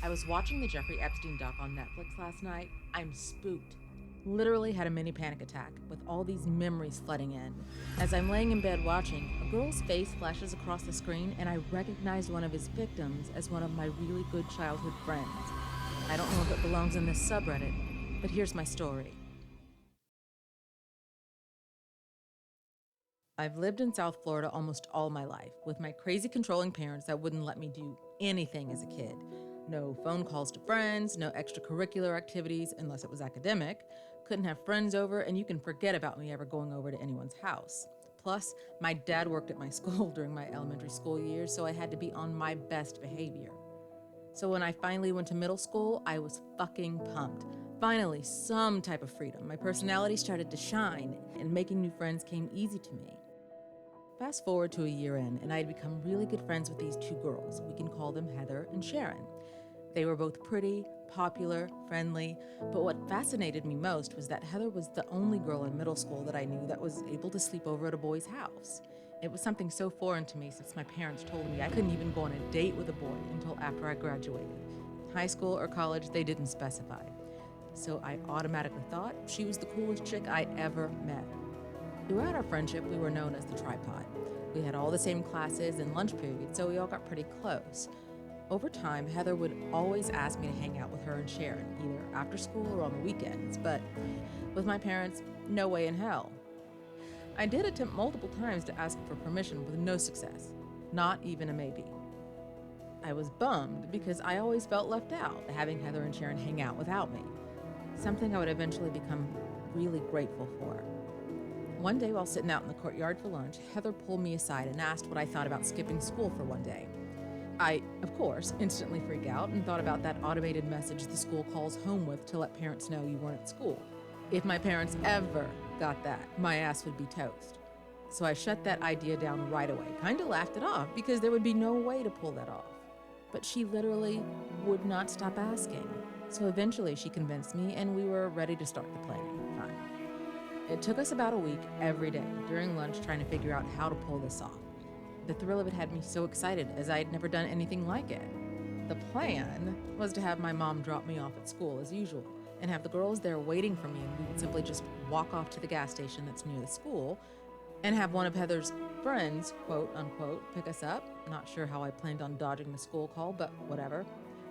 I was watching the Jeffrey Epstein doc on Netflix last night. I'm spooked. Literally had a mini panic attack with all these memories flooding in. As I'm laying in bed watching, a girl's face flashes across the screen and I recognized one of his victims as one of my really good childhood friends. I don't know if it belongs in this subreddit, but here's my story. I've lived in South Florida almost all my life, with my crazy controlling parents that wouldn't let me do anything as a kid. No phone calls to friends, no extracurricular activities unless it was academic, couldn't have friends over, and you can forget about me ever going over to anyone's house. Plus, my dad worked at my school during my elementary school years, so I had to be on my best behavior. So when I finally went to middle school, I was fucking pumped. Finally, some type of freedom. My personality started to shine, and making new friends came easy to me. Fast forward to a year in, and I had become really good friends with these two girls. We can call them Heather and Sharon. They were both pretty, popular, friendly, but what fascinated me most was that Heather was the only girl in middle school that I knew that was able to sleep over at a boy's house. It was something so foreign to me since my parents told me I couldn't even go on a date with a boy until after I graduated. High school or college, they didn't specify. So I automatically thought she was the coolest chick I ever met. Throughout our friendship, we were known as the tripod. We had all the same classes and lunch periods, so we all got pretty close. Over time, Heather would always ask me to hang out with her and Sharon, either after school or on the weekends, but with my parents, no way in hell. I did attempt multiple times to ask for permission with no success, not even a maybe. I was bummed because I always felt left out, having Heather and Sharon hang out without me, something I would eventually become really grateful for. One day while sitting out in the courtyard for lunch, Heather pulled me aside and asked what I thought about skipping school for one day. I, of course, instantly freak out and thought about that automated message the school calls home with to let parents know you weren't at school. If my parents ever got that, my ass would be toast. So I shut that idea down right away, kind of laughed it off because there would be no way to pull that off. But she literally would not stop asking. So eventually she convinced me and we were ready to start the planning. Fine. It took us about a week every day during lunch trying to figure out how to pull this off. The thrill of it had me so excited as I had never done anything like it. The plan was to have my mom drop me off at school as usual and have the girls there waiting for me, and we would simply just walk off to the gas station that's near the school and have one of Heather's friends, quote unquote, pick us up. Not sure how I planned on dodging the school call, but whatever.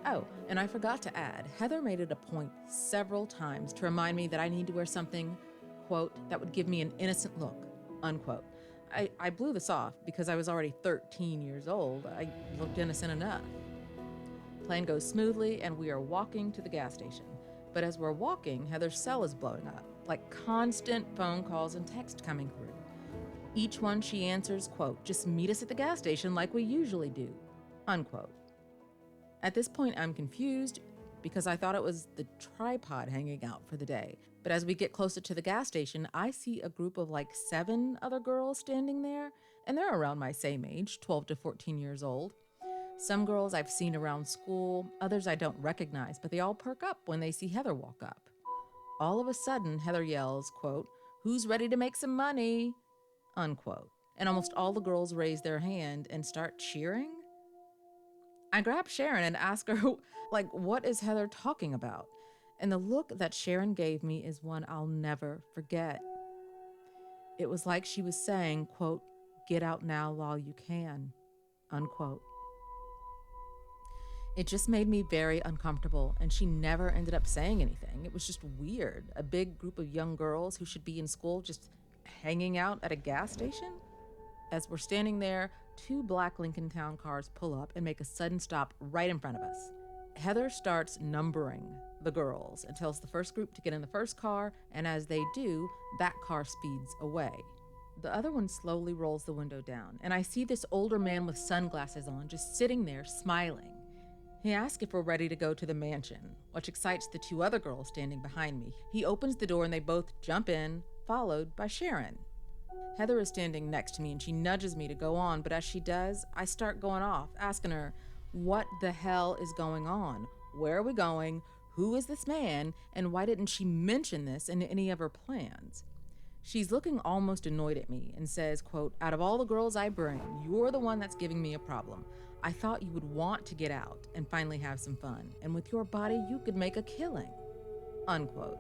Oh, and I forgot to add, Heather made it a point several times to remind me that I need to wear something, quote, that would give me an innocent look, unquote. I blew this off because I was already 13 years old. I looked innocent enough. Plan goes smoothly and we are walking to the gas station. But as we're walking, Heather's cell is blowing up, like constant phone calls and text coming through. Each one she answers, quote, just meet us at the gas station like we usually do, unquote. At this point, I'm confused because I thought it was the tripod hanging out for the day. But as we get closer to the gas station, I see a group of like 7 other girls standing there, and they're around my same age, 12 to 14 years old. Some girls I've seen around school, others I don't recognize, but they all perk up when they see Heather walk up. All of a sudden, Heather yells, quote, who's ready to make some money, unquote. And almost all the girls raise their hand and start cheering. I grab Sharon and ask her, like, what is Heather talking about? And the look that Sharon gave me is one I'll never forget. It was like she was saying, quote, get out now while you can, unquote. It just made me very uncomfortable, and she never ended up saying anything. It was just weird. A big group of young girls who should be in school just hanging out at a gas station? As we're standing there, 2 black Lincoln Town cars pull up and make a sudden stop right in front of us. Heather starts numbering the girls and tells the first group to get in the first car, and as they do, that car speeds away. The other one slowly rolls the window down, and I see this older man with sunglasses on just sitting there smiling. He asks if we're ready to go to the mansion, which excites the 2 other girls standing behind me. He opens the door and they both jump in, followed by Sharon. Heather is standing next to me and she nudges me to go on, but as she does, I start going off, asking her, what the hell is going on? Where are we going? Who is this man? And why didn't she mention this in any of her plans? She's looking almost annoyed at me and says, quote, out of all the girls I bring, you're the one that's giving me a problem. I thought you would want to get out and finally have some fun, and with your body, you could make a killing. Unquote.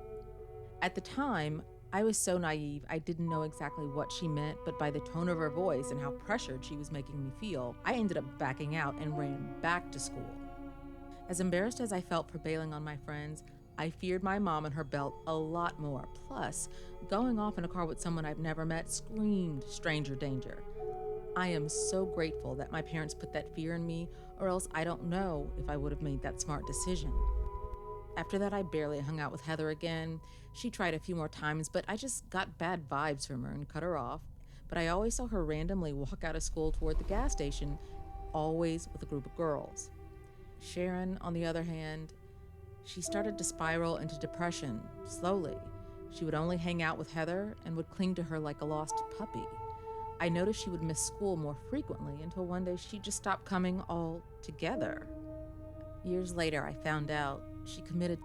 At the time, I was so naive, I didn't know exactly what she meant, but by the tone of her voice and how pressured she was making me feel, I ended up backing out and ran back to school. As embarrassed as I felt for bailing on my friends, I feared my mom and her belt a lot more. Plus, going off in a car with someone I've never met screamed stranger danger. I am so grateful that my parents put that fear in me, or else I don't know if I would have made that smart decision. After that, I barely hung out with Heather again. She tried a few more times, but I just got bad vibes from her and cut her off. But I always saw her randomly walk out of school toward the gas station, always with a group of girls. Sharon, on the other hand, she started to spiral into depression, slowly. She would only hang out with Heather and would cling to her like a lost puppy. I noticed she would miss school more frequently until one day she just stopped coming altogether. Years later, I found out she committed.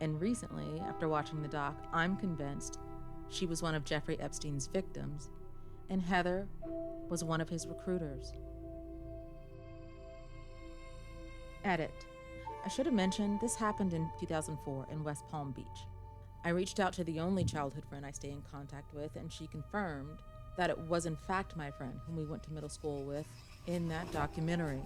And recently, after watching the doc, I'm convinced she was one of Jeffrey Epstein's victims, and Heather was one of his recruiters. Edit. I should have mentioned this happened in 2004 in West Palm Beach. I reached out to the only childhood friend I stay in contact with, and she confirmed that it was in fact my friend whom we went to middle school with in that documentary.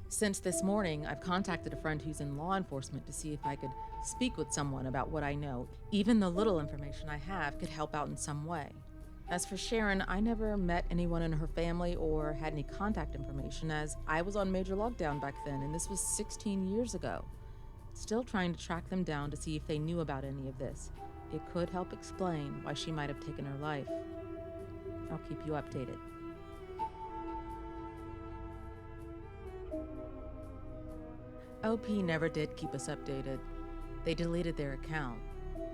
Since this morning, I've contacted a friend who's in law enforcement to see if I could speak with someone about what I know. Even the little information I have could help out in some way. As for Sharon, I never met anyone in her family or had any contact information, as I was on major lockdown back then, and this was 16 years ago. Still trying to track them down to see if they knew about any of this. It could help explain why she might have taken her life. I'll keep you updated. OP never did keep us updated. They deleted their account.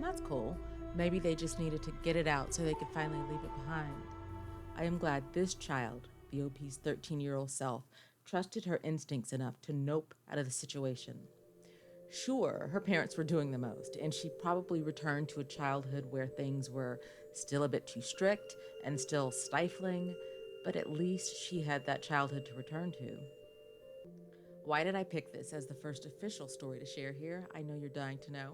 That's cool. Maybe they just needed to get it out so they could finally leave it behind. I am glad this child, the OP's 13-year-old self, trusted her instincts enough to nope out of the situation. Sure, her parents were doing the most, and she probably returned to a childhood where things were still a bit too strict and still stifling, but at least she had that childhood to return to. Why did I pick this as the first official story to share here? I know you're dying to know.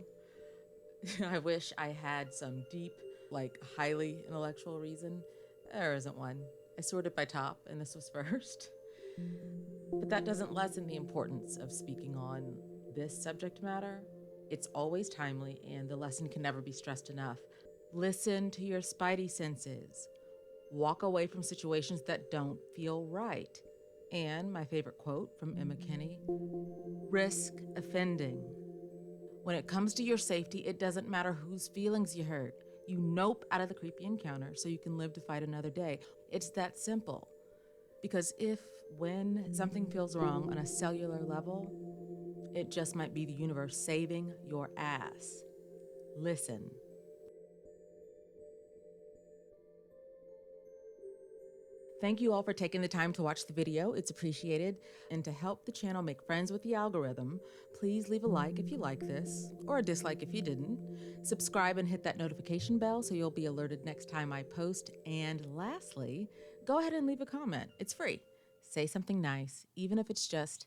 I wish I had some deep, highly intellectual reason. There isn't one. I sorted by top, and this was first. But that doesn't lessen the importance of speaking on this subject matter. It's always timely, and the lesson can never be stressed enough. Listen to your spidey senses. Walk away from situations that don't feel right. And my favorite quote from Emma Kinney, risk offending. When it comes to your safety, it doesn't matter whose feelings you hurt. You nope out of the creepy encounter so you can live to fight another day. It's that simple. Because when something feels wrong on a cellular level, it just might be the universe saving your ass. Listen. Thank you all for taking the time to watch the video. It's appreciated. And to help the channel make friends with the algorithm, please leave a like if you like this, or a dislike if you didn't. Subscribe and hit that notification bell so you'll be alerted next time I post. And lastly, go ahead and leave a comment. It's free. Say something nice, even if it's just,